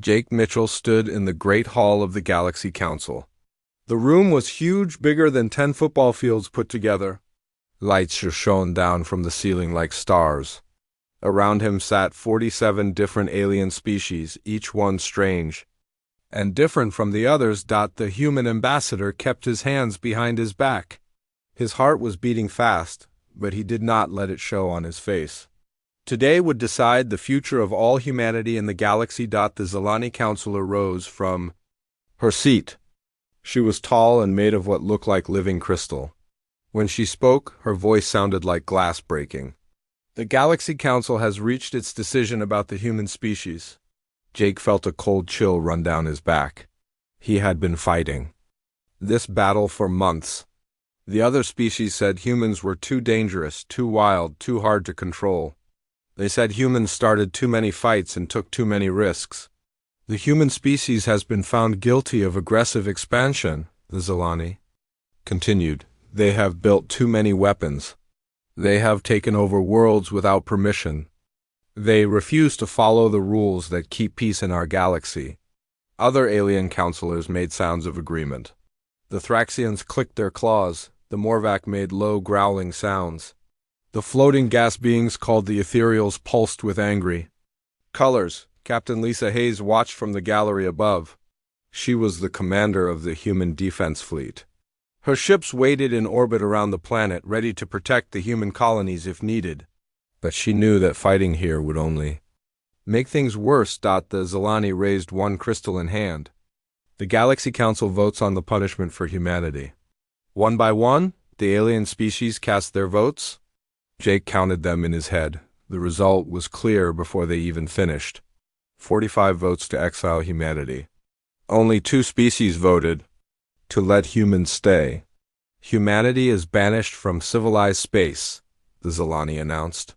Jake Mitchell stood in the Great Hall of the Galaxy Council. The room was huge, bigger than 10 football fields put together. Lights shone down from the ceiling like stars. Around him sat 47 different alien species, each one strange and different from the others. The human ambassador kept his hands behind his back. His heart was beating fast, but he did not let it show on his face. Today would decide the future of all humanity in the galaxy. The Zilani counselor rose from her seat. She was tall and made of what looked like living crystal. When she spoke, her voice sounded like glass breaking. The Galaxy Council has reached its decision about the human species. Jake felt a cold chill run down his back. He had been fighting this battle for months. The other species said humans were too dangerous, too wild, too hard to control. They said humans started too many fights and took too many risks. The human species has been found guilty of aggressive expansion, the Zilani continued. They have built too many weapons. They have taken over worlds without permission. They refuse to follow the rules that keep peace in our galaxy. Other alien counselors made sounds of agreement. The Thraxians clicked their claws. The Morvac made low, growling sounds. The floating gas beings called the Ethereals pulsed with angry colors. Captain Lisa Hayes watched from the gallery above. She was the commander of the human defense fleet. Her ships waited in orbit around the planet, ready to protect the human colonies if needed. But she knew that fighting here would only make things worse. The Zilani raised one crystal in hand. The Galaxy Council votes on the punishment for humanity. One by one, the alien species cast their votes. Jake counted them in his head. The result was clear before they even finished. 45 votes to exile humanity. Only 2 species voted to let humans stay. Humanity is banished from civilized space, the Zilani announced.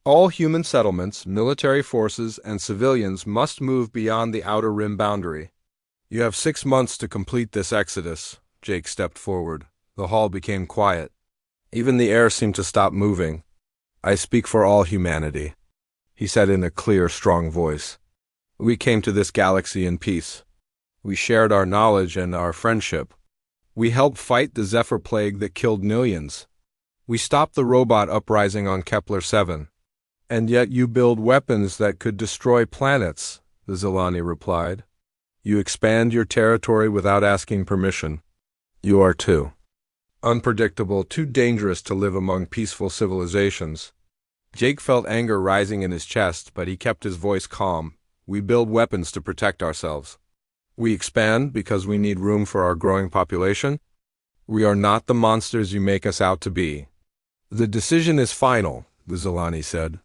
All human settlements, military forces, and civilians must move beyond the outer rim boundary. You have 6 months to complete this exodus. Jake stepped forward. The hall became quiet. Even the air seemed to stop moving. I speak for all humanity, he said in a clear, strong voice. We came to this galaxy in peace. We shared our knowledge and our friendship. We helped fight the Zephyr plague that killed millions. We stopped the robot uprising on Kepler 7. And yet you build weapons that could destroy planets, the Zilani replied. You expand your territory without asking permission. You are too unpredictable, too dangerous to live among peaceful civilizations. Jake felt anger rising in his chest, but he kept his voice calm. We build weapons to protect ourselves. We expand because we need room for our growing population. We are not the monsters you make us out to be. The decision is final, the Zilani said.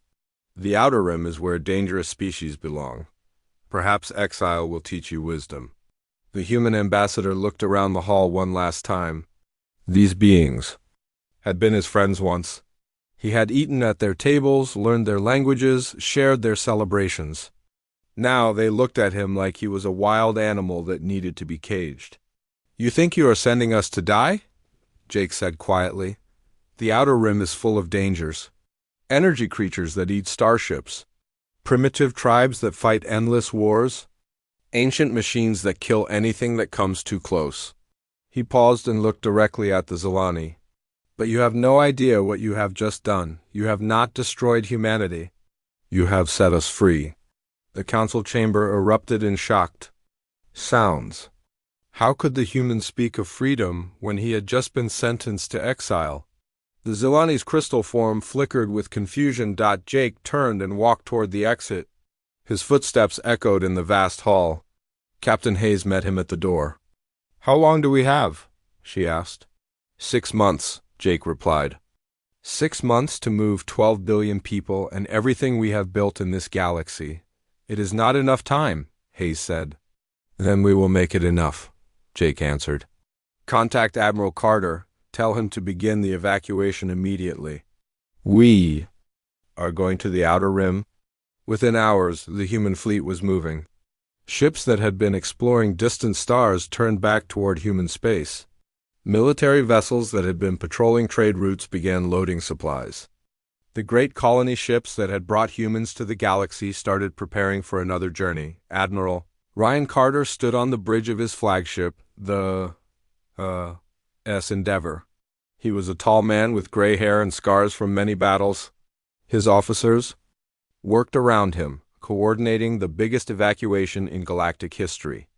The Outer Rim is where dangerous species belong. Perhaps exile will teach you wisdom. The human ambassador looked around the hall one last time. These beings had been his friends once. He had eaten at their tables, learned their languages, shared their celebrations. Now they looked at him like he was a wild animal that needed to be caged. You think you are sending us to die? Jake said quietly. The Outer Rim is full of dangers. Energy creatures that eat starships. Primitive tribes that fight endless wars. Ancient machines that kill anything that comes too close. He paused and looked directly at the Zilani. But you have no idea what you have just done. You have not destroyed humanity. You have set us free. The council chamber erupted in shocked sounds. How could the human speak of freedom when he had just been sentenced to exile? The Zilani's crystal form flickered with confusion. Jake turned and walked toward the exit. His footsteps echoed in the vast hall. Captain Hayes met him at the door. How long do we have? She asked. 6 months, Jake replied. 6 months to move 12 billion people and everything we have built in this galaxy. It is not enough time, Hayes said. Then we will make it enough, Jake answered. Contact Admiral Carter. Tell him to begin the evacuation immediately. We are going to the Outer Rim. Within hours, the human fleet was moving. Ships that had been exploring distant stars turned back toward human space. Military vessels that had been patrolling trade routes began loading supplies. The great colony ships that had brought humans to the galaxy started preparing for another journey. Admiral Ryan Carter stood on the bridge of his flagship, the Endeavor. He was a tall man with gray hair and scars from many battles. His officers worked around him, coordinating the biggest evacuation in galactic history.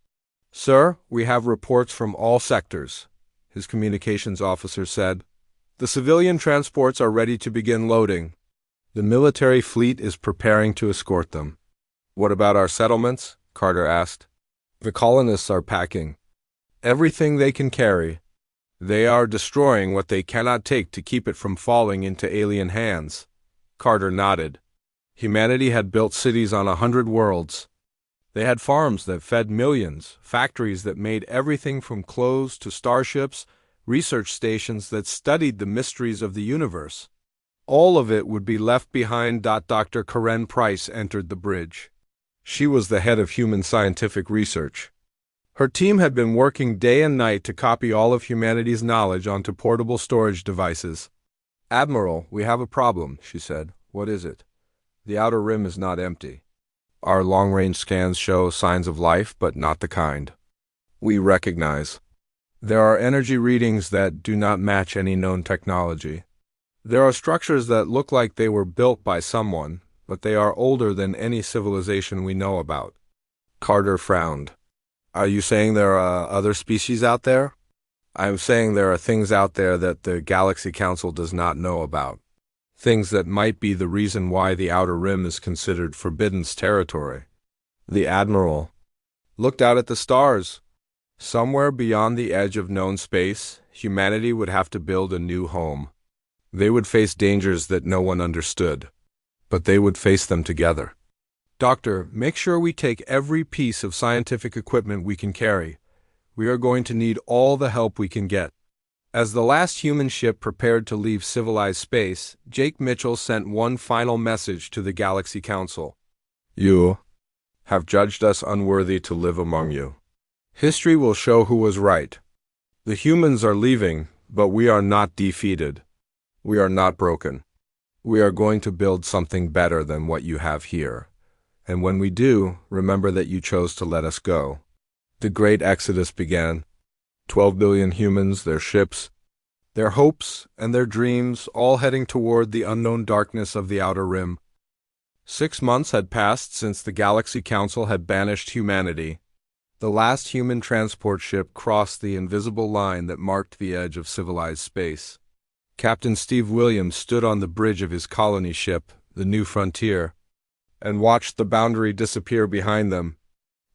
"Sir, we have reports from all sectors," his communications officer said. "The civilian transports are ready to begin loading. The military fleet is preparing to escort them." "What about our settlements?" Carter asked. "The colonists are packing everything they can carry. They are destroying what they cannot take to keep it from falling into alien hands." Carter nodded. Humanity had built cities on 100 worlds. They had farms that fed millions, factories that made everything from clothes to starships, research stations that studied the mysteries of the universe. All of it would be left behind. Dr. Karen Price entered the bridge. She was the head of human scientific research. Her team had been working day and night to copy all of humanity's knowledge onto portable storage devices. "Admiral, we have a problem," she said. "What is it?" "The outer rim is not empty. Our long-range scans show signs of life, but not the kind we recognize. There are energy readings that do not match any known technology. There are structures that look like they were built by someone, but they are older than any civilization we know about." Carter frowned. "Are you saying there are other species out there?" "I am saying there are things out there that the Galaxy Council does not know about. Things that might be the reason why the Outer Rim is considered forbidden territory." The Admiral looked out at the stars. Somewhere beyond the edge of known space, humanity would have to build a new home. They would face dangers that no one understood, but they would face them together. "Doctor, make sure we take every piece of scientific equipment we can carry. We are going to need all the help we can get." As the last human ship prepared to leave civilized space, Jake Mitchell sent one final message to the Galaxy Council. "You have judged us unworthy to live among you. History will show who was right. The humans are leaving, but we are not defeated. We are not broken. We are going to build something better than what you have here. And when we do, remember that you chose to let us go." The great exodus began. 12 billion humans, their ships, their hopes, and their dreams, all heading toward the unknown darkness of the Outer Rim. 6 months had passed since the Galaxy Council had banished humanity. The last human transport ship crossed the invisible line that marked the edge of civilized space. Captain Steve Williams stood on the bridge of his colony ship, the New Frontier, and watched the boundary disappear behind them.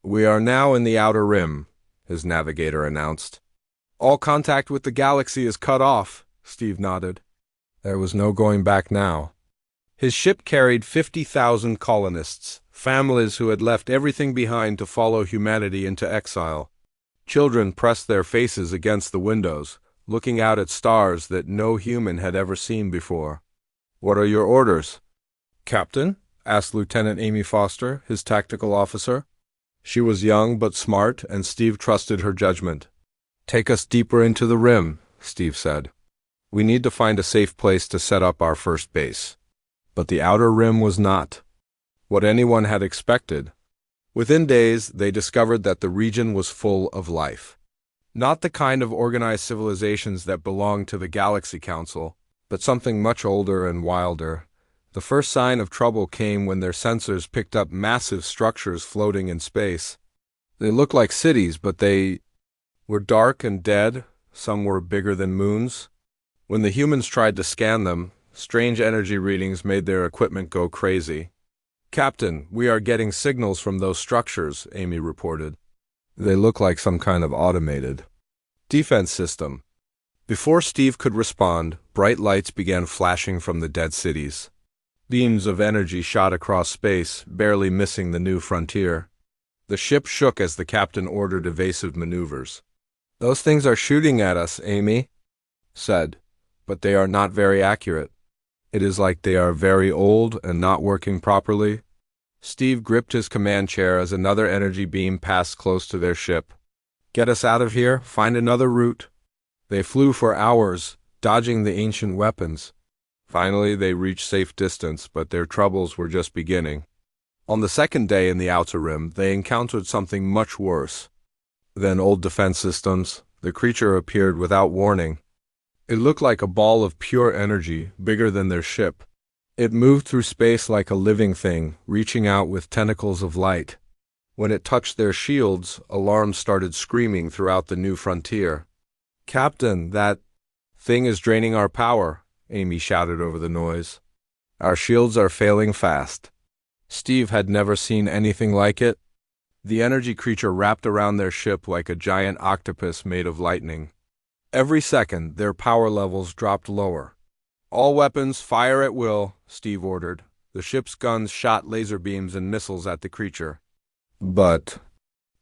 "We are now in the Outer Rim," his navigator announced. "All contact with the galaxy is cut off," Steve nodded. There was no going back now. His ship carried 50,000 colonists, families who had left everything behind to follow humanity into exile. Children pressed their faces against the windows, looking out at stars that no human had ever seen before. "What are your orders?" "Captain?" asked Lieutenant Amy Foster, his tactical officer. She was young but smart, and Steve trusted her judgment. "Take us deeper into the rim," Steve said. "We need to find a safe place to set up our first base." But the Outer Rim was not what anyone had expected. Within days, they discovered that the region was full of life. Not the kind of organized civilizations that belonged to the Galaxy Council, but something much older and wilder. The first sign of trouble came when their sensors picked up massive structures floating in space. They looked like cities, but they were dark and dead. Some were bigger than moons. When the humans tried to scan them, strange energy readings made their equipment go crazy. "Captain, we are getting signals from those structures," Amy reported. "They look like some kind of automated defense system." Before Steve could respond, bright lights began flashing from the dead cities. Beams of energy shot across space, barely missing the New Frontier. The ship shook as the captain ordered evasive maneuvers. "Those things are shooting at us," Amy said, "but they are not very accurate. It is like they are very old and not working properly." Steve gripped his command chair as another energy beam passed close to their ship. "Get us out of here, find another route." They flew for hours, dodging the ancient weapons. Finally, they reached safe distance, but their troubles were just beginning. On the second day in the Outer Rim, they encountered something much worse than old defense systems. The creature appeared without warning. It looked like a ball of pure energy, bigger than their ship. It moved through space like a living thing, reaching out with tentacles of light. When it touched their shields, alarms started screaming throughout the new frontier. "Captain, that thing is draining our power," Amy shouted over the noise. "Our shields are failing fast." Steve had never seen anything like it. The energy creature wrapped around their ship like a giant octopus made of lightning. Every second, their power levels dropped lower. "All weapons, fire at will," Steve ordered. The ship's guns shot laser beams and missiles at the creature. But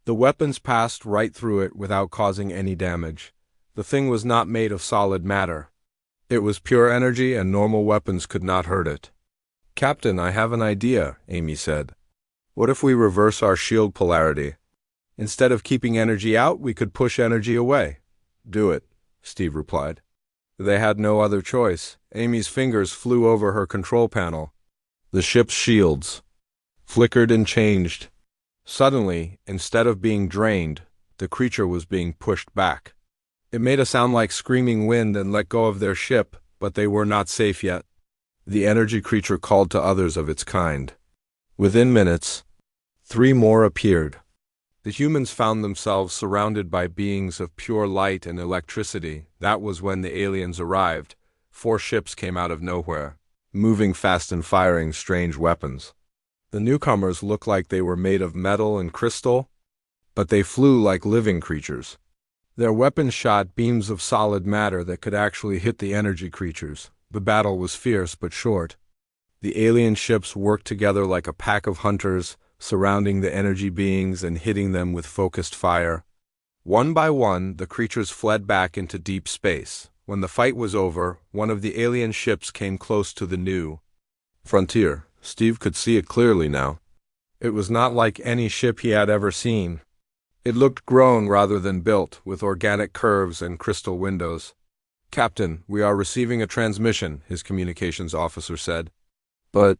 the weapons passed right through it without causing any damage. The thing was not made of solid matter. It was pure energy, and normal weapons could not hurt it. "Captain, I have an idea," Amy said. "What if we reverse our shield polarity? Instead of keeping energy out, we could push energy away." "Do it," Steve replied. They had no other choice. Amy's fingers flew over her control panel. The ship's shields flickered and changed. Suddenly, instead of being drained, the creature was being pushed back. It made a sound like screaming wind and let go of their ship, but they were not safe yet. The energy creature called to others of its kind. Within minutes, 3 more appeared. The humans found themselves surrounded by beings of pure light and electricity. That was when the aliens arrived. 4 ships came out of nowhere, moving fast and firing strange weapons. The newcomers looked like they were made of metal and crystal, but they flew like living creatures. Their weapons shot beams of solid matter that could actually hit the energy creatures. The battle was fierce but short. The alien ships worked together like a pack of hunters, surrounding the energy beings and hitting them with focused fire. One by one, the creatures fled back into deep space. When the fight was over, one of the alien ships came close to the new frontier. Steve could see it clearly now. It was not like any ship he had ever seen. It looked grown rather than built, with organic curves and crystal windows. "Captain, we are receiving a transmission," his communications officer said. "But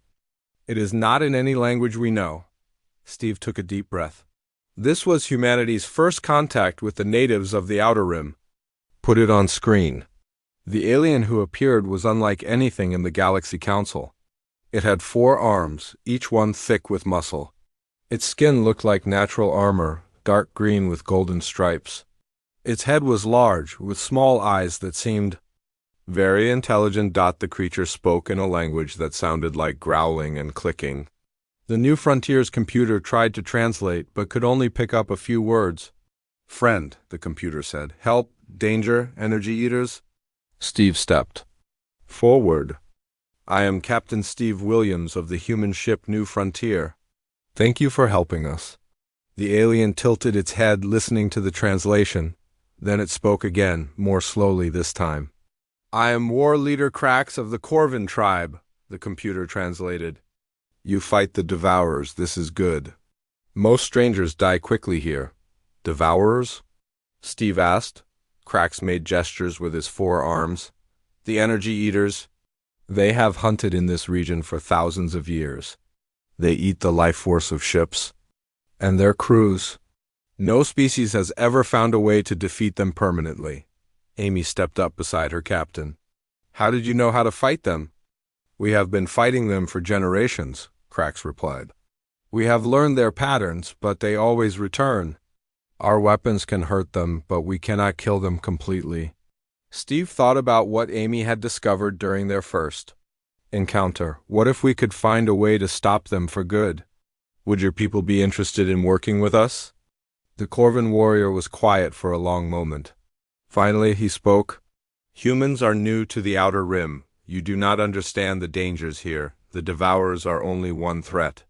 it is not in any language we know." Steve took a deep breath. This was humanity's first contact with the natives of the Outer Rim. "Put it on screen." The alien who appeared was unlike anything in the Galaxy Council. It had 4 arms, each one thick with muscle. Its skin looked like natural armor, dark green with golden stripes. Its head was large, with small eyes that seemed very intelligent. The creature spoke in a language that sounded like growling and clicking. The New Frontier's computer tried to translate, but could only pick up a few words. "Friend," the computer said. "Help, danger, energy eaters." Steve stepped forward. "I am Captain Steve Williams of the human ship New Frontier. Thank you for helping us." The alien tilted its head, listening to the translation. Then it spoke again, more slowly this time. "I am War Leader Krax of the Corvin tribe," the computer translated. "You fight the Devourers. This is good. Most strangers die quickly here." "Devourers?" Steve asked. Krax made gestures with his 4 arms. "The energy eaters. They have hunted in this region for thousands of years. They eat the life force of ships and their crews. No species has ever found a way to defeat them permanently." Amy stepped up beside her captain. "How did you know how to fight them?" "We have been fighting them for generations," Krax replied. "We have learned their patterns, but they always return. Our weapons can hurt them, but we cannot kill them completely." Steve thought about what Amy had discovered during their first encounter. What if we could find a way to stop them for good? "Would your people be interested in working with us?" The Corvin warrior was quiet for a long moment. Finally, he spoke. "Humans are new to the Outer Rim. You do not understand the dangers here. The Devourers are only one threat.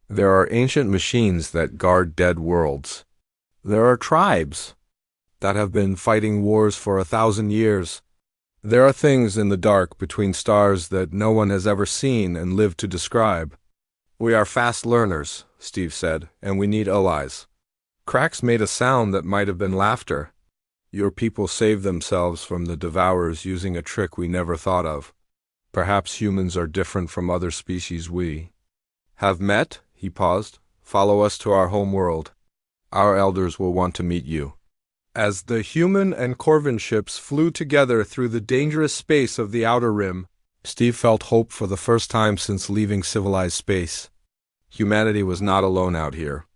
There are ancient machines that guard dead worlds. There are tribes that have been fighting wars for 1,000 years. There are things in the dark between stars that no one has ever seen and lived to describe. We are fast learners," Steve said, "and we need allies." Krax made a sound that might have been laughter. "Your people saved themselves from the Devourers using a trick we never thought of. Perhaps humans are different from other species we have met, he paused. Follow us to our home world. Our elders will want to meet you. As the human and Corvin ships flew together through the dangerous space of the Outer Rim, Steve felt hope for the first time since leaving civilized space. Humanity was not alone out here.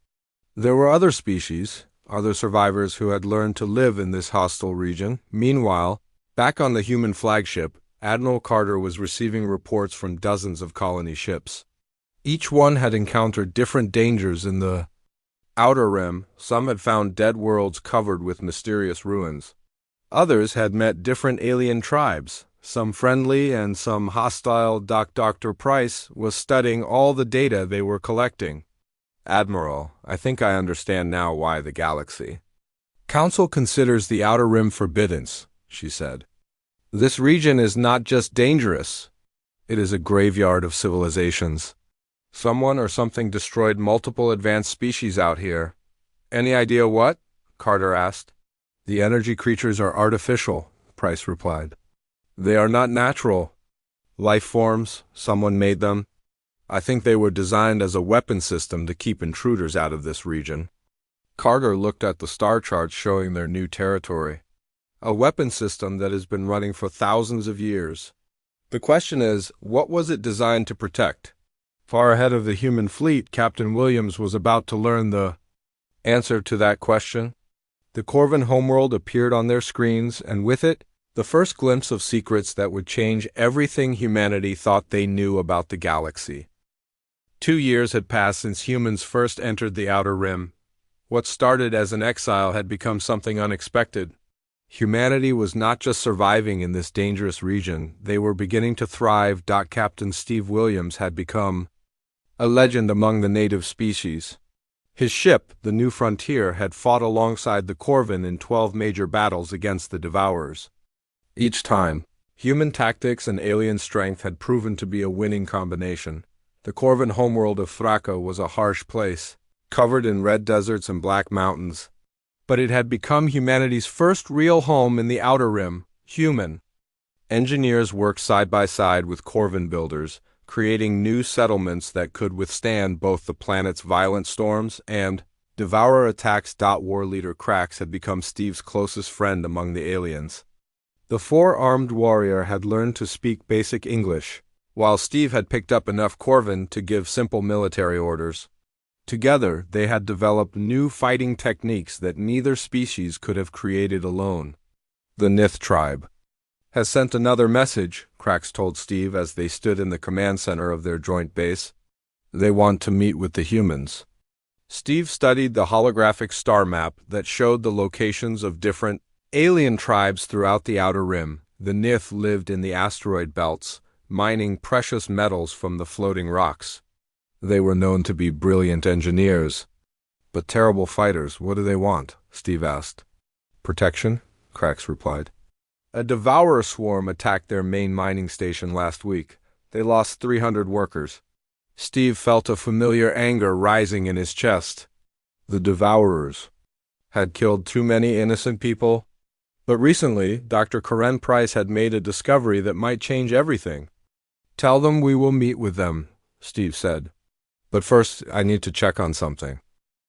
There were other species, other survivors who had learned to live in this hostile region. Meanwhile, back on the human flagship, Admiral Carter was receiving reports from dozens of colony ships. Each one had encountered different dangers in the Outer Rim. Some had found dead worlds covered with mysterious ruins. Others had met different alien tribes, some friendly and some hostile. Dr. Price was studying all the data they were collecting. Admiral, I think I understand now why the GalaXY Council considers the Outer Rim forbidden, she said. This region is not just dangerous, it is a graveyard of civilizations. Someone or something destroyed multiple advanced species out here. Any idea what? Carter asked. The energy creatures are artificial, Price replied. They are not natural. Life forms, someone made them. I think they were designed as a weapon system to keep intruders out of this region. Carter looked at the star charts showing their new territory. A weapon system that has been running for thousands of years. The question is, what was it designed to protect? Far ahead of the human fleet, Captain Williams was about to learn the answer to that question. The Corvin homeworld appeared on their screens, and with it, the first glimpse of secrets that would change everything humanity thought they knew about the galaxy. 2 years had passed since humans first entered the Outer Rim. What started as an exile had become something unexpected. Humanity was not just surviving in this dangerous region, they were beginning to thrive. Captain Steve Williams had become a legend among the native species. His ship, the New Frontier, had fought alongside the Corvin in 12 major battles against the Devourers. Each time, human tactics and alien strength had proven to be a winning combination. The Corvin homeworld of Thraka was a harsh place, covered in red deserts and black mountains. But it had become humanity's first real home in the Outer Rim, human. Engineers worked side by side with Corvin builders, creating new settlements that could withstand both the planet's violent storms and Devourer attacks. War leader Krax had become Steve's closest friend among the aliens. The 4-armed warrior had learned to speak basic English, while Steve had picked up enough Corvin to give simple military orders. Together, they had developed new fighting techniques that neither species could have created alone. The Nith tribe has sent another message, Krax told Steve as they stood in the command center of their joint base. They want to meet with the humans. Steve studied the holographic star map that showed the locations of different alien tribes throughout the Outer Rim. The Nith lived in the asteroid belts, mining precious metals from the floating rocks. They were known to be brilliant engineers, but terrible fighters. What do they want? Steve asked. Protection, Krax replied. A Devourer swarm attacked their main mining station last week. They lost 300 workers. Steve felt a familiar anger rising in his chest. The Devourers had killed too many innocent people. But recently, Dr. Karen Price had made a discovery that might change everything. Tell them we will meet with them, Steve said. But first, I need to check on something.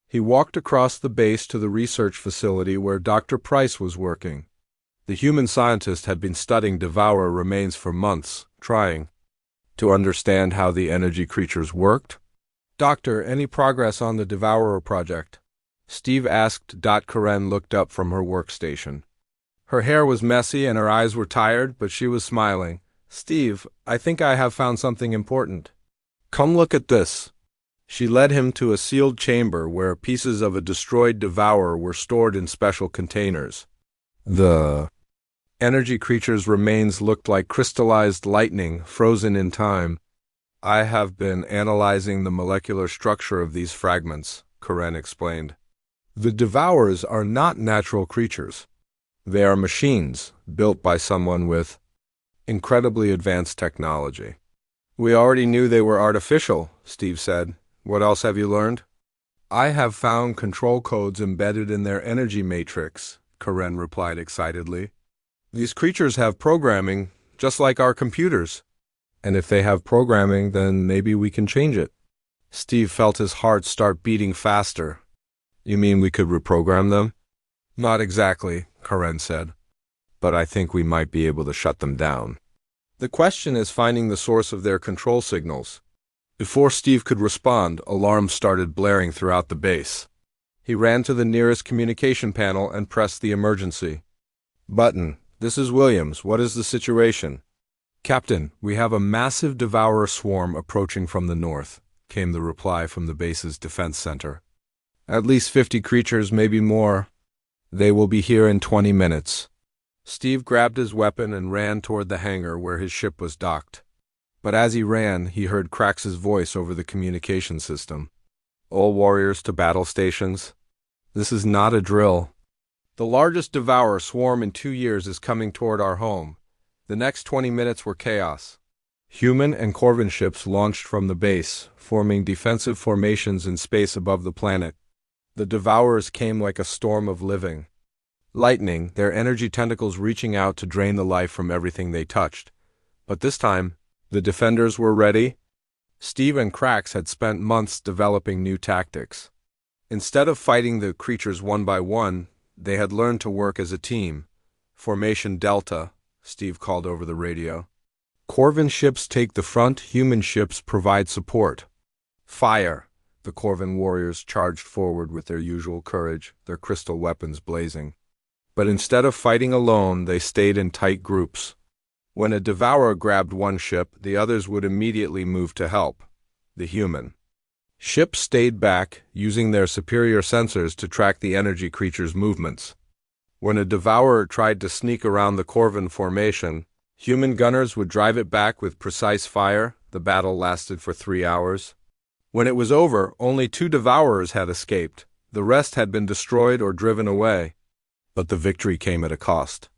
He walked across the base to the research facility where Dr. Price was working. The human scientist had been studying Devourer remains for months, trying to understand how the energy creatures worked. Doctor, any progress on the Devourer project? Steve asked. Karen looked up from her workstation. Her hair was messy and her eyes were tired, but she was smiling. Steve, I think I have found something important. Come look at this. She led him to a sealed chamber where pieces of a destroyed Devourer were stored in special containers. The energy creature's remains looked like crystallized lightning, frozen in time. I have been analyzing the molecular structure of these fragments, Karen explained. The Devourers are not natural creatures. They are machines, built by someone with incredibly advanced technology. We already knew they were artificial, Steve said. What else have you learned? I have found control codes embedded in their energy matrix, Karen replied excitedly. These creatures have programming, just like our computers. And if they have programming, then maybe we can change it. Steve felt his heart start beating faster. You mean we could reprogram them? Not exactly, Karen said. But I think we might be able to shut them down. The question is finding the source of their control signals. Before Steve could respond, alarms started blaring throughout the base. He ran to the nearest communication panel and pressed the emergency button. This is Williams. What is the situation? Captain, we have a massive devourer swarm approaching from the north, came the reply from the base's defense center. At least 50 creatures, maybe more. They will be here in 20 minutes. Steve grabbed his weapon and ran toward the hangar where his ship was docked. But as he ran, he heard Krax's voice over the communication system. All warriors to battle stations. This is not a drill. The largest devourer swarm in 2 years is coming toward our home. The next 20 minutes were chaos. Human and Corvin ships launched from the base, forming defensive formations in space above the planet. The devourers came like a storm of living lightning, their energy tentacles reaching out to drain the life from everything they touched. But this time, the defenders were ready. Steve and Krax had spent months developing new tactics. Instead of fighting the creatures one by one, they had learned to work as a team. Formation Delta, Steve called over the radio. Corvin ships take the front, human ships provide support. Fire! The Corvin warriors charged forward with their usual courage, their crystal weapons blazing. But instead of fighting alone, they stayed in tight groups. When a devourer grabbed one ship, the others would immediately move to help. The human ships stayed back, using their superior sensors to track the energy creature's movements. When a devourer tried to sneak around the Corvin formation, human gunners would drive it back with precise fire. The battle lasted for 3 hours. When it was over, only 2 devourers had escaped. The rest had been destroyed or driven away. But the victory came at a cost.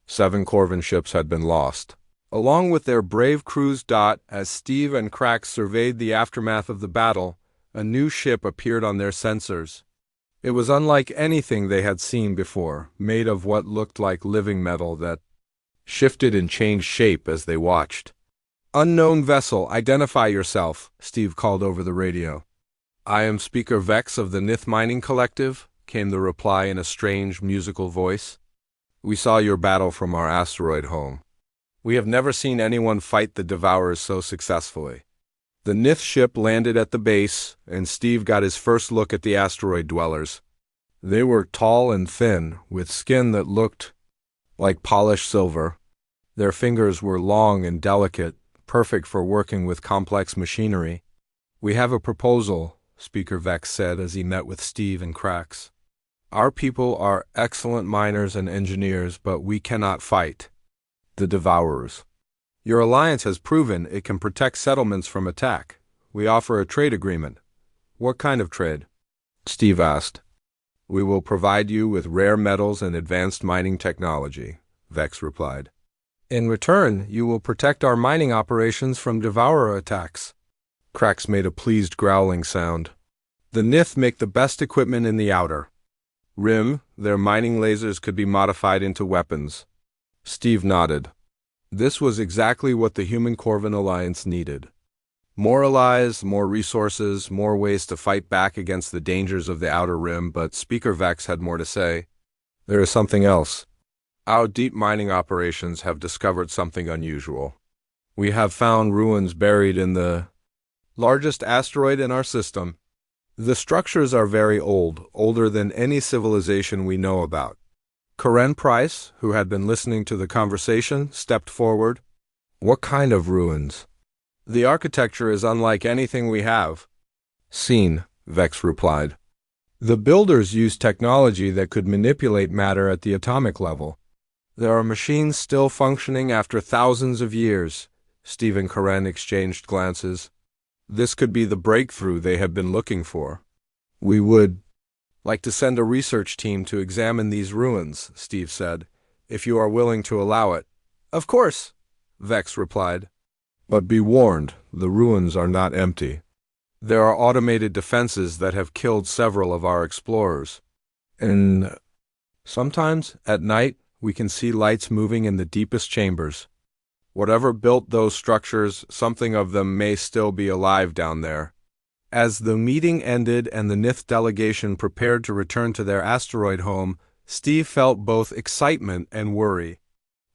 7 Corvin ships had been lost. Along with their brave crews. As Steve and Krax surveyed the aftermath of the battle, a new ship appeared on their sensors. It was unlike anything they had seen before, made of what looked like living metal that shifted and changed shape as they watched. Unknown vessel, identify yourself, Steve called over the radio. I am Speaker Vex of the Nith Mining Collective, came the reply in a strange musical voice. We saw your battle from our asteroid home. We have never seen anyone fight the Devourers so successfully. The Nith ship landed at the base, and Steve got his first look at the asteroid dwellers. They were tall and thin, with skin that looked like polished silver. Their fingers were long and delicate, perfect for working with complex machinery. We have a proposal, Speaker Vex said as he met with Steve and Krax. Our people are excellent miners and engineers, but we cannot fight the Devourers. Your alliance has proven it can protect settlements from attack. We offer a trade agreement. What kind of trade? Steve asked. We will provide you with rare metals and advanced mining technology, Vex replied. In return, you will protect our mining operations from Devourer attacks. Krax made a pleased growling sound. The Nith make the best equipment in the Outer Rim. Their mining lasers could be modified into weapons. Steve nodded. This was exactly what the Human Corvin Alliance needed. More allies, more resources, more ways to fight back against the dangers of the Outer Rim, but Speaker Vex had more to say. There is something else. Our deep mining operations have discovered something unusual. We have found ruins buried in the largest asteroid in our system. The structures are very old, older than any civilization we know about. Karen Price, who had been listening to the conversation, stepped forward. What kind of ruins? The architecture is unlike anything we have seen, Vex replied. The builders used technology that could manipulate matter at the atomic level. There are machines still functioning after thousands of years. Steve and Karen exchanged glances. This could be the breakthrough they have been looking for. We would like to send a research team to examine these ruins, Steve said, if you are willing to allow it. Of course, Vex replied. But be warned, the ruins are not empty. There are automated defenses that have killed several of our explorers. And sometimes, at night, we can see lights moving in the deepest chambers. Whatever built those structures, something of them may still be alive down there. As the meeting ended and the Nith delegation prepared to return to their asteroid home, Steve felt both excitement and worry.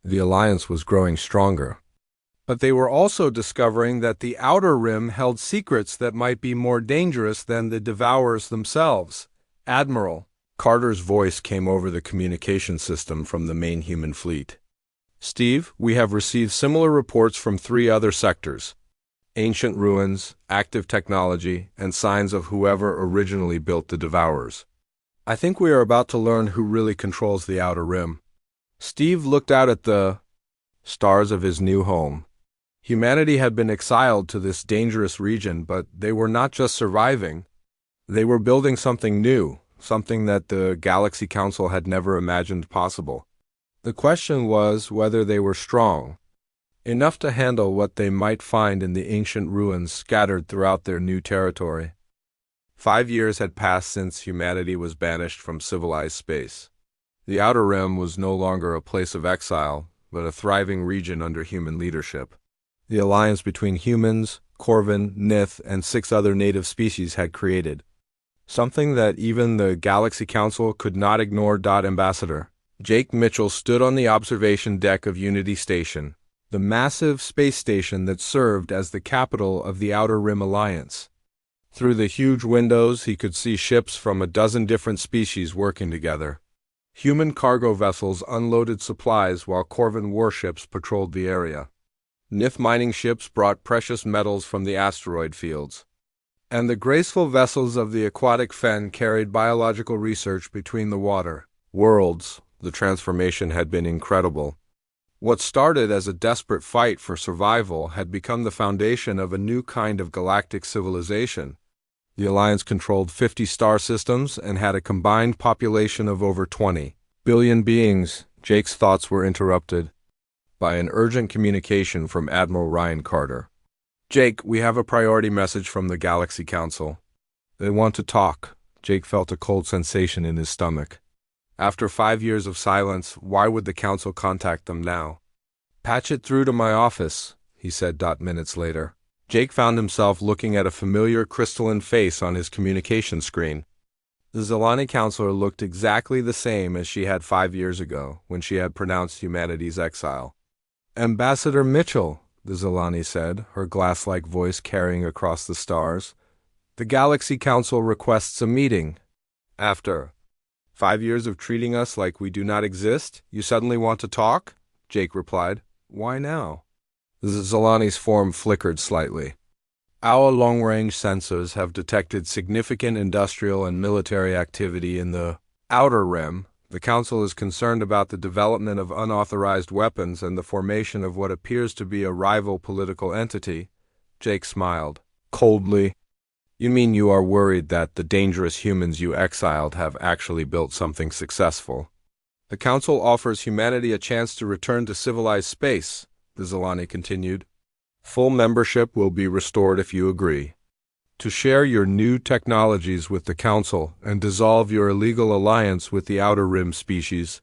The Alliance was growing stronger. But they were also discovering that the Outer Rim held secrets that might be more dangerous than the Devourers themselves. Admiral, Carter's voice came over the communication system from the main human fleet. Steve, we have received similar reports from 3 other sectors. Ancient ruins, active technology, and signs of whoever originally built the Devourers. I think we are about to learn who really controls the Outer Rim. Steve looked out at the stars of his new home. Humanity had been exiled to this dangerous region, but they were not just surviving. They were building something new, something that the Galaxy Council had never imagined possible. The question was whether they were strong, enough to handle what they might find in the ancient ruins scattered throughout their new territory. 5 years had passed since humanity was banished from civilized space. The Outer Rim was no longer a place of exile, but a thriving region under human leadership. The alliance between humans, Corvin, Nith, and 6 other native species had created. Something that even the Galaxy Council could not ignore. Ambassador Jake Mitchell stood on the observation deck of Unity Station, the massive space station that served as the capital of the Outer Rim Alliance. Through the huge windows, he could see ships from a dozen different species working together. Human cargo vessels unloaded supplies while Corvin warships patrolled the area. Nith mining ships brought precious metals from the asteroid fields. And the graceful vessels of the aquatic fen carried biological research between the water worlds. The transformation had been incredible. What started as a desperate fight for survival had become the foundation of a new kind of galactic civilization. The Alliance controlled 50 star systems and had a combined population of over 20 billion beings. Jake's thoughts were interrupted by an urgent communication from Admiral Ryan Carter. Jake, we have a priority message from the Galaxy Council. They want to talk. Jake felt a cold sensation in his stomach. After 5 years of silence, why would the Council contact them now? Patch it through to my office, he said. Minutes later, Jake found himself looking at a familiar crystalline face on his communication screen. The Zilani counselor looked exactly the same as she had 5 years ago, when she had pronounced humanity's exile. Ambassador Mitchell, the Zilani said, her glass-like voice carrying across the stars. The Galaxy Council requests a meeting. After 5 years of treating us like we do not exist, you suddenly want to talk? Jake replied. Why now? The Zilani's form flickered slightly. Our long-range sensors have detected significant industrial and military activity in the Outer Rim. The Council is concerned about the development of unauthorized weapons and the formation of what appears to be a rival political entity. Jake smiled coldly. You mean you are worried that the dangerous humans you exiled have actually built something successful? The Council offers humanity a chance to return to civilized space, the Zilani continued. Full membership will be restored if you agree to share your new technologies with the Council and dissolve your illegal alliance with the Outer Rim species.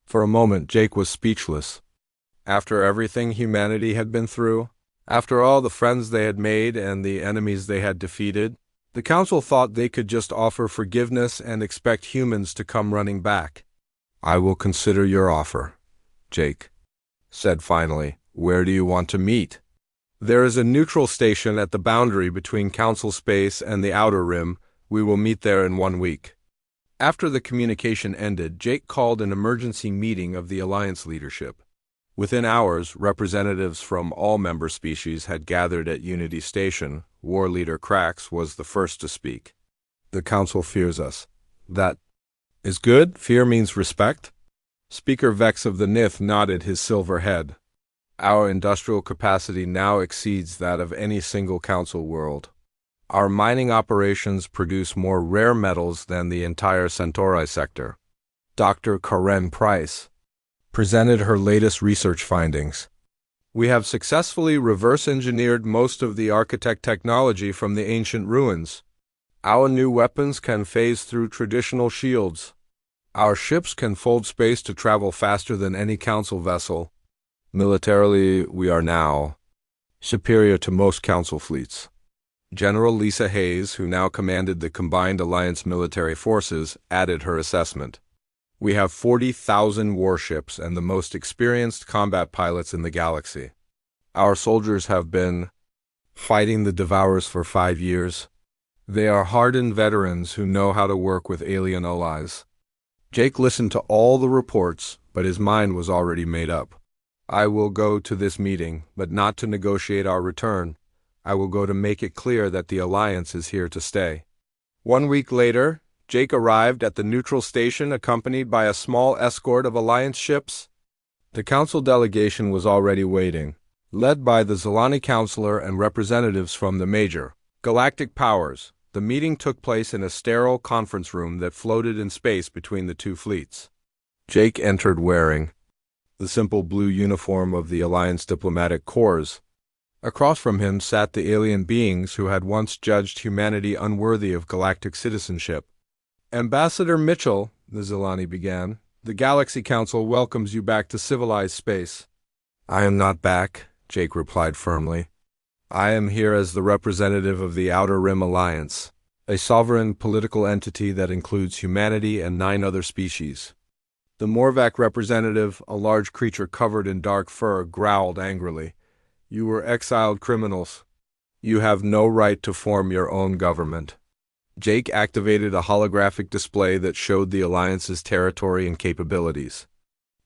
For a moment, Jake was speechless. After everything humanity had been through, after all the friends they had made and the enemies they had defeated, the Council thought they could just offer forgiveness and expect humans to come running back. I will consider your offer, Jake said finally. Where do you want to meet? There is a neutral station at the boundary between Council space and the Outer Rim. We will meet there in 1 week. After the communication ended, Jake called an emergency meeting of the Alliance leadership. Within hours, representatives from all member species had gathered at Unity Station. War Leader Krax was the first to speak. The Council fears us. That is good. Fear means respect. Speaker Vex of the Nith nodded his silver head. Our industrial capacity now exceeds that of any single Council world. Our mining operations produce more rare metals than the entire Centauri sector. Dr. Karen Price presented her latest research findings. We have successfully reverse-engineered most of the architect technology from the ancient ruins. Our new weapons can phase through traditional shields. Our ships can fold space to travel faster than any Council vessel. Militarily, we are now superior to most Council fleets. General Lisa Hayes, who now commanded the combined Alliance military forces, added her assessment. We have 40,000 warships and the most experienced combat pilots in the galaxy. Our soldiers have been fighting the Devourers for 5 years. They are hardened veterans who know how to work with alien allies. Jake listened to all the reports, but his mind was already made up. I will go to this meeting, but not to negotiate our return. I will go to make it clear that the Alliance is here to stay. 1 week later, Jake arrived at the neutral station accompanied by a small escort of Alliance ships. The Council delegation was already waiting, led by the Zilani Counselor and representatives from the major galactic powers. The meeting took place in a sterile conference room that floated in space between the two fleets. Jake entered wearing the simple blue uniform of the Alliance diplomatic corps. Across from him sat the alien beings who had once judged humanity unworthy of galactic citizenship. Ambassador Mitchell, the Zilani began, the Galaxy Council welcomes you back to civilized space. I am not back, Jake replied firmly. I am here as the representative of the Outer Rim Alliance, a sovereign political entity that includes humanity and 9 other species. The Morvac representative, a large creature covered in dark fur, growled angrily. You were exiled criminals. You have no right to form your own government. Jake activated a holographic display that showed the Alliance's territory and capabilities.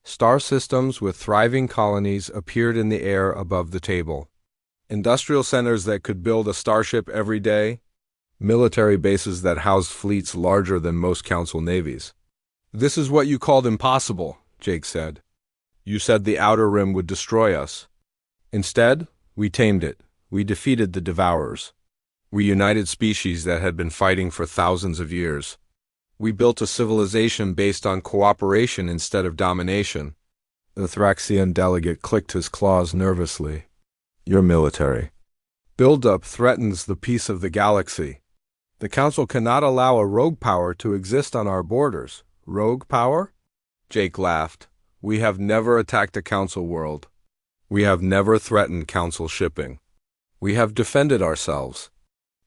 Star systems with thriving colonies appeared in the air above the table. Industrial centers that could build a starship every day. Military bases that housed fleets larger than most Council navies. This is what you called impossible, Jake said. You said the Outer Rim would destroy us. Instead, we tamed it. We defeated the Devourers. We united species that had been fighting for thousands of years. We built a civilization based on cooperation instead of domination. The Thraxian delegate clicked his claws nervously. Your military buildup threatens the peace of the galaxy. The Council cannot allow a rogue power to exist on our borders. Rogue power? Jake laughed. We have never attacked a Council world. We have never threatened Council shipping. We have defended ourselves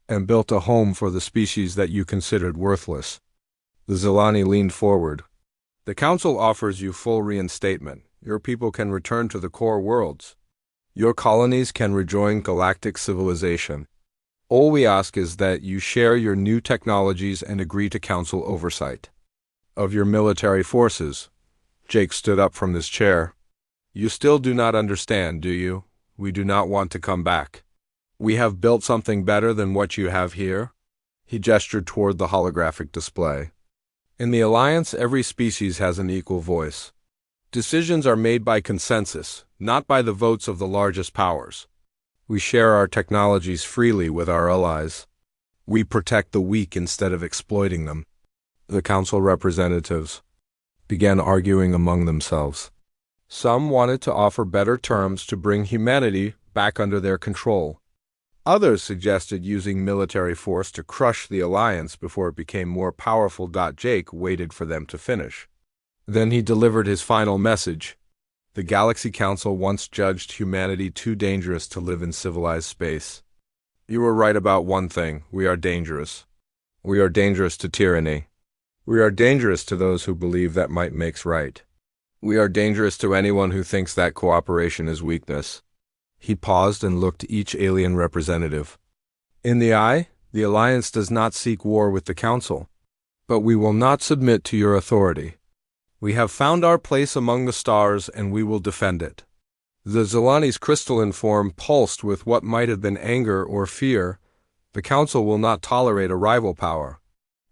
and built a home for the species that you considered worthless. The Zilani leaned forward. The Council offers you full reinstatement. Your people can return to the core worlds. Your colonies can rejoin galactic civilization. All we ask is that you share your new technologies and agree to Council oversight of your military forces. Jake stood up from his chair. You still do not understand, do you? We do not want to come back. We have built something better than what you have here. He gestured toward the holographic display. In the Alliance, every species has an equal voice. Decisions are made by consensus, not by the votes of the largest powers. We share our technologies freely with our allies. We protect the weak instead of exploiting them. The Council representatives began arguing among themselves. Some wanted to offer better terms to bring humanity back under their control. Others suggested using military force to crush the Alliance before it became more powerful. Jake waited for them to finish. Then he delivered his final message. The Galaxy Council once judged humanity too dangerous to live in civilized space. You were right about one thing. We are dangerous. We are dangerous to tyranny. We are dangerous to those who believe that might makes right. We are dangerous to anyone who thinks that cooperation is weakness. He paused and looked each alien representative. In the eye, the Alliance does not seek war with the Council. But we will not submit to your authority. We have found our place among the stars and we will defend it. The Zilani's crystalline form pulsed with what might have been anger or fear. The Council will not tolerate a rival power.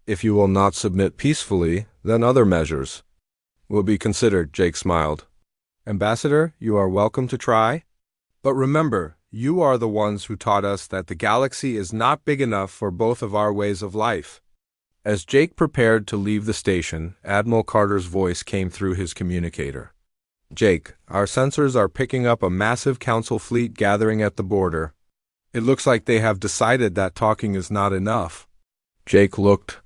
If you will not submit peacefully, then other measures will be considered, Jake smiled. Ambassador, you are welcome to try. But remember, you are the ones who taught us that the galaxy is not big enough for both of our ways of life. As Jake prepared to leave the station, Admiral Carter's voice came through his communicator. Jake, our sensors are picking up a massive Council fleet gathering at the border. It looks like they have decided that talking is not enough. Jake looked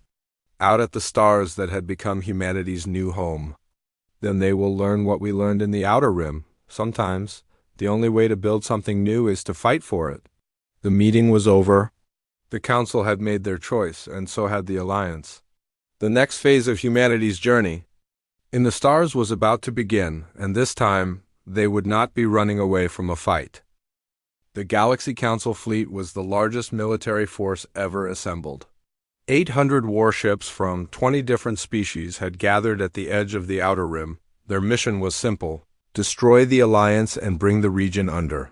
out at the stars that had become humanity's new home. Then they will learn what we learned in the Outer Rim. Sometimes, the only way to build something new is to fight for it. The meeting was over. The Council had made their choice, and so had the Alliance. The next phase of humanity's journey in the stars was about to begin, and this time, they would not be running away from a fight. The Galaxy Council fleet was the largest military force ever assembled. 800 warships from 20 different species had gathered at the edge of the Outer Rim. Their mission was simple: destroy the Alliance and bring the region under.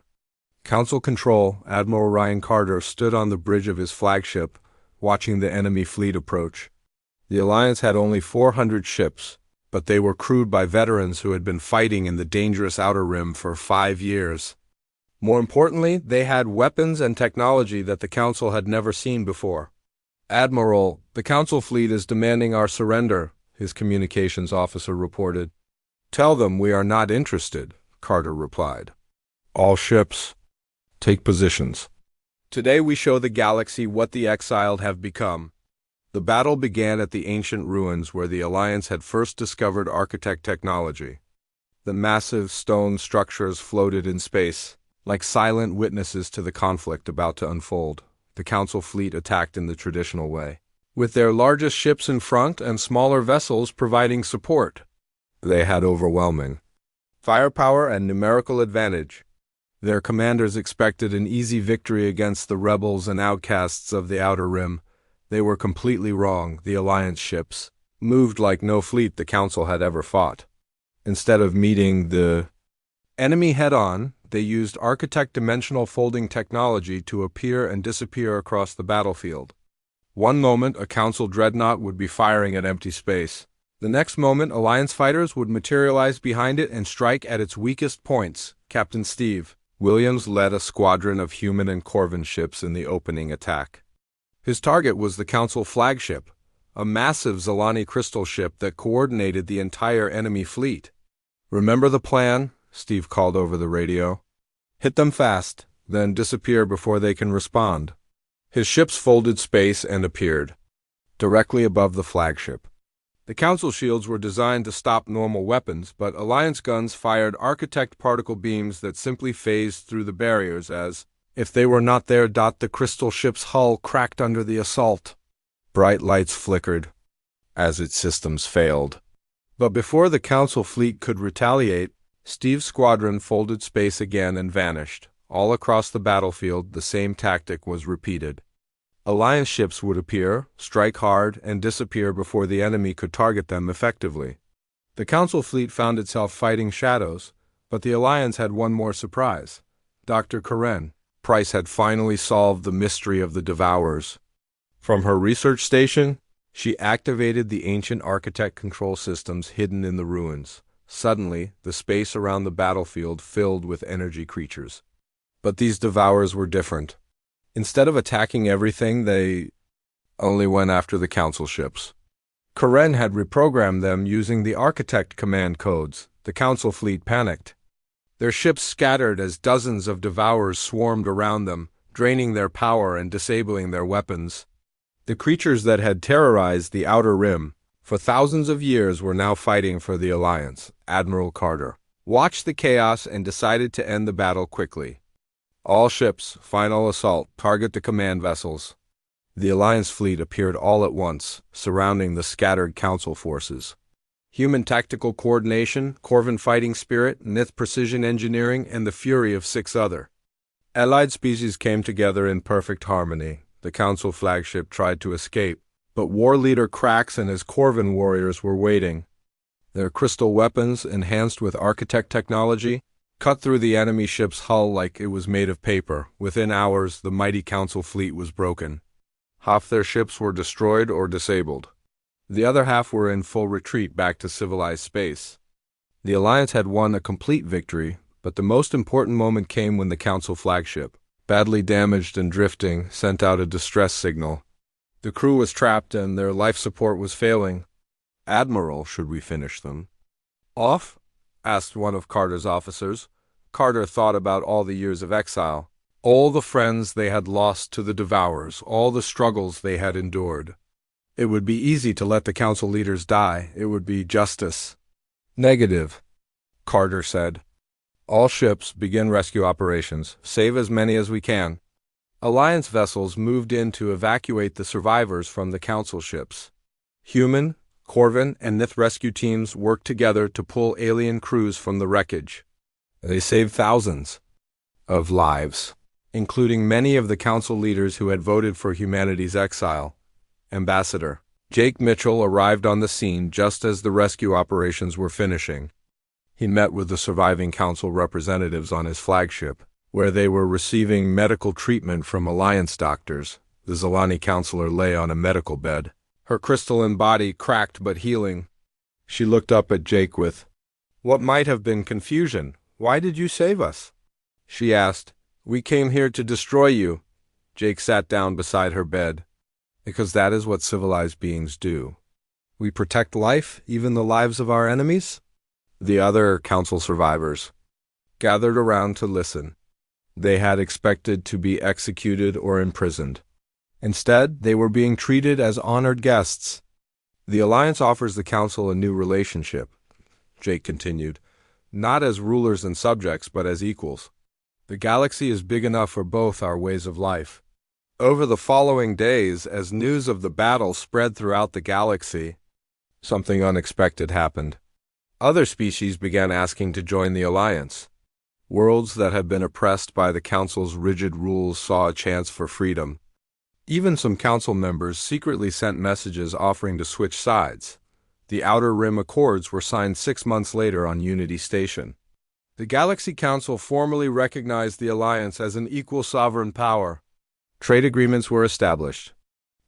Council Control, Admiral Ryan Carter, stood on the bridge of his flagship, watching the enemy fleet approach. The Alliance had only 400 ships, but they were crewed by veterans who had been fighting in the dangerous Outer Rim for 5 years. More importantly, they had weapons and technology that the Council had never seen before. "Admiral, the Council fleet is demanding our surrender," his communications officer reported. "Tell them we are not interested," Carter replied. "All ships, take positions. Today we show the galaxy what the exiled have become." The battle began at the ancient ruins where the Alliance had first discovered architect technology. The massive stone structures floated in space, like silent witnesses to the conflict about to unfold. The Council fleet attacked in the traditional way, with their largest ships in front and smaller vessels providing support. They had overwhelming firepower and numerical advantage. Their commanders expected an easy victory against the rebels and outcasts of the Outer Rim. They were completely wrong. The Alliance ships moved like no fleet the Council had ever fought. Instead of meeting the enemy head-on, they used architect dimensional folding technology to appear and disappear across the battlefield. One moment, a Council dreadnought would be firing at empty space. The next moment, Alliance fighters would materialize behind it and strike at its weakest points. Captain Steve Williams led a squadron of human and Corvin ships in the opening attack. His target was the Council flagship, a massive Zalani crystal ship that coordinated the entire enemy fleet. "Remember the plan?" Steve called over the radio. "Hit them fast, then disappear before they can respond." His ships folded space and appeared directly above the flagship. The Council shields were designed to stop normal weapons, but Alliance guns fired architect particle beams that simply phased through the barriers as if they were not there. The crystal ship's hull cracked under the assault. Bright lights flickered as its systems failed. But before the Council fleet could retaliate, Steve's squadron folded space again and vanished. All across the battlefield, the same tactic was repeated. Alliance ships would appear, strike hard, and disappear before the enemy could target them effectively. The Council fleet found itself fighting shadows, but the Alliance had one more surprise. Dr. Karen Price had finally solved the mystery of the Devourers. From her research station, she activated the ancient architect control systems hidden in the ruins. Suddenly, the space around the battlefield filled with energy creatures. But these Devourers were different. Instead of attacking everything, they only went after the Council ships. Karen had reprogrammed them using the architect command codes. The Council fleet panicked. Their ships scattered as dozens of Devourers swarmed around them, draining their power and disabling their weapons. The creatures that had terrorized the Outer Rim for thousands of years were now fighting for the Alliance. Admiral Carter watched the chaos and decided to end the battle quickly. "All ships, final assault, target the command vessels." The Alliance fleet appeared all at once, surrounding the scattered Council forces. Human tactical coordination, Corvin fighting spirit, Nith precision engineering, and the fury of 6 other allied species came together in perfect harmony. The Council flagship tried to escape, but war leader Krax and his Corvin warriors were waiting. Their crystal weapons, enhanced with architect technology, cut through the enemy ship's hull like it was made of paper. Within hours, the mighty Council fleet was broken. Half their ships were destroyed or disabled. The other half were in full retreat back to civilized space. The Alliance had won a complete victory, but the most important moment came when the Council flagship, badly damaged and drifting, sent out a distress signal. The crew was trapped and their life support was failing. "Admiral, should we finish them off?" asked one of Carter's officers. Carter thought about all the years of exile, all the friends they had lost to the Devourers, all the struggles they had endured. It would be easy to let the Council leaders die. It would be justice. "Negative," Carter said. All ships begin rescue operations. Save as many as we can. Alliance vessels moved in to evacuate the survivors from the Council ships. Human, Corvin, and Nith rescue teams worked together to pull alien crews from the wreckage. They saved thousands of lives, including many of the Council leaders who had voted for humanity's exile. Ambassador Jake Mitchell arrived on the scene just as the rescue operations were finishing. He met with the surviving Council representatives on his flagship, where they were receiving medical treatment from Alliance doctors. The Zilani counselor lay on a medical bed, her crystalline body cracked but healing. She looked up at Jake with what might have been confusion. "Why did you save us?" she asked. "We came here to destroy you." Jake sat down beside her bed. "Because that is what civilized beings do. We protect life, even the lives of our enemies." The other Council survivors gathered around to listen. They had expected to be executed or imprisoned. Instead, they were being treated as honored guests. "The Alliance offers the Council a new relationship," Jake continued, "not as rulers and subjects, but as equals. The galaxy is big enough for both our ways of life." Over the following days, as news of the battle spread throughout the galaxy, something unexpected happened. Other species began asking to join the Alliance. Worlds that had been oppressed by the Council's rigid rules saw a chance for freedom. Even some Council members secretly sent messages offering to switch sides. The Outer Rim Accords were signed 6 months later on Unity Station. The Galaxy Council formally recognized the Alliance as an equal sovereign power. Trade agreements were established.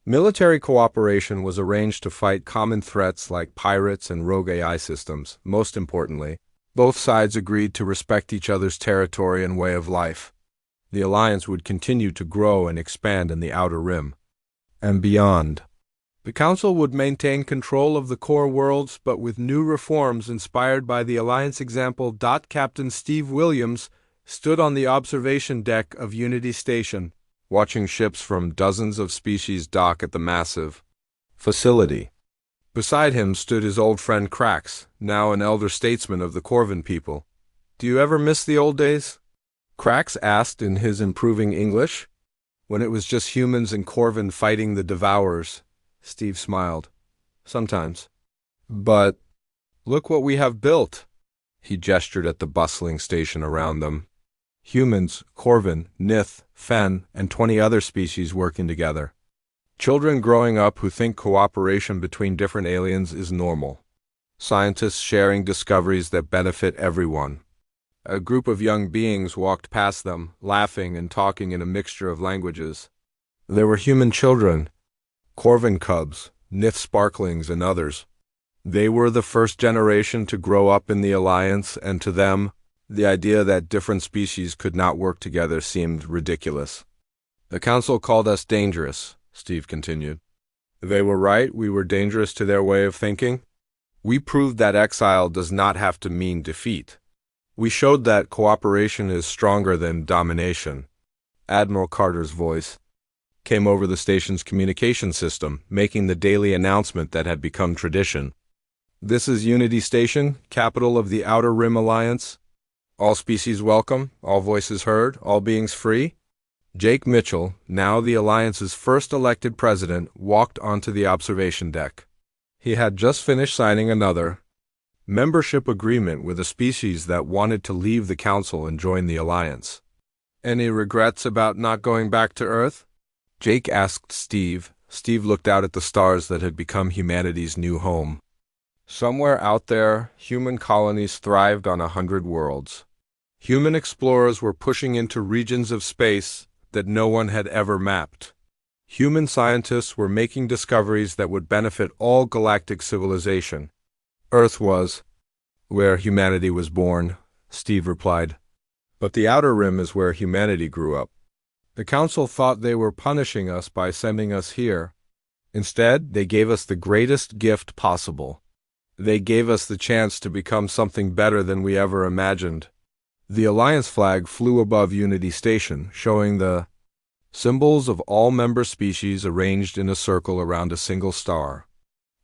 Military cooperation was arranged to fight common threats like pirates and rogue AI systems. Most importantly, both sides agreed to respect each other's territory and way of life. The Alliance would continue to grow and expand in the Outer Rim and beyond. The Council would maintain control of the core worlds, but with new reforms inspired by the Alliance example. Captain Steve Williams stood on the observation deck of Unity Station, watching ships from dozens of species dock at the massive facility. Beside him stood his old friend Krax, now an elder statesman of the Corvin people. "Do you ever miss the old days?" Krax asked in his improving English. "When it was just humans and Corvin fighting the Devourers." Steve smiled. "Sometimes. But look what we have built." He gestured at the bustling station around them. Humans, Corvin, Nith, Fen, and 20 other species working together. Children growing up who think cooperation between different aliens is normal. Scientists sharing discoveries that benefit everyone. A group of young beings walked past them, laughing and talking in a mixture of languages. There were human children, Corvin cubs, Nith sparklings, and others. They were the first generation to grow up in the Alliance, and to them, the idea that different species could not work together seemed ridiculous. "The Council called us dangerous," Steve continued. "They were right, we were dangerous to their way of thinking. We proved that exile does not have to mean defeat. We showed that cooperation is stronger than domination." Admiral Carter's voice came over the station's communication system, making the daily announcement that had become tradition. "This is Unity Station, capital of the Outer Rim Alliance. All species welcome, all voices heard, all beings free." Jake Mitchell, now the Alliance's first elected president, walked onto the observation deck. He had just finished signing another membership agreement with a species that wanted to leave the Council and join the Alliance. "Any regrets about not going back to Earth?" Jake asked Steve. Steve looked out at the stars that had become humanity's new home. Somewhere out there, human colonies thrived on 100 worlds. Human explorers were pushing into regions of space that no one had ever mapped. Human scientists were making discoveries that would benefit all galactic civilization. "Earth was where humanity was born," Steve replied. "But the Outer Rim is where humanity grew up. The Council thought they were punishing us by sending us here. Instead, they gave us the greatest gift possible. They gave us the chance to become something better than we ever imagined." The Alliance flag flew above Unity Station, showing the symbols of all member species arranged in a circle around a single star.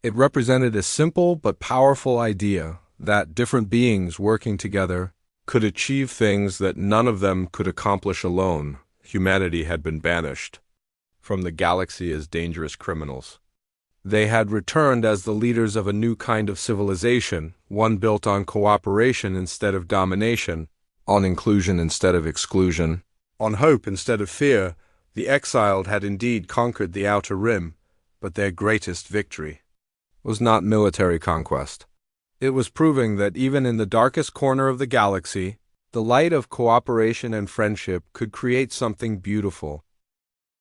It represented a simple but powerful idea that different beings working together could achieve things that none of them could accomplish alone. Humanity had been banished from the galaxy as dangerous criminals. They had returned as the leaders of a new kind of civilization, one built on cooperation instead of domination, on inclusion instead of exclusion, on hope instead of fear. The exiled had indeed conquered the Outer Rim, but their greatest victory was not military conquest. It was proving that even in the darkest corner of the galaxy, the light of cooperation and friendship could create something beautiful.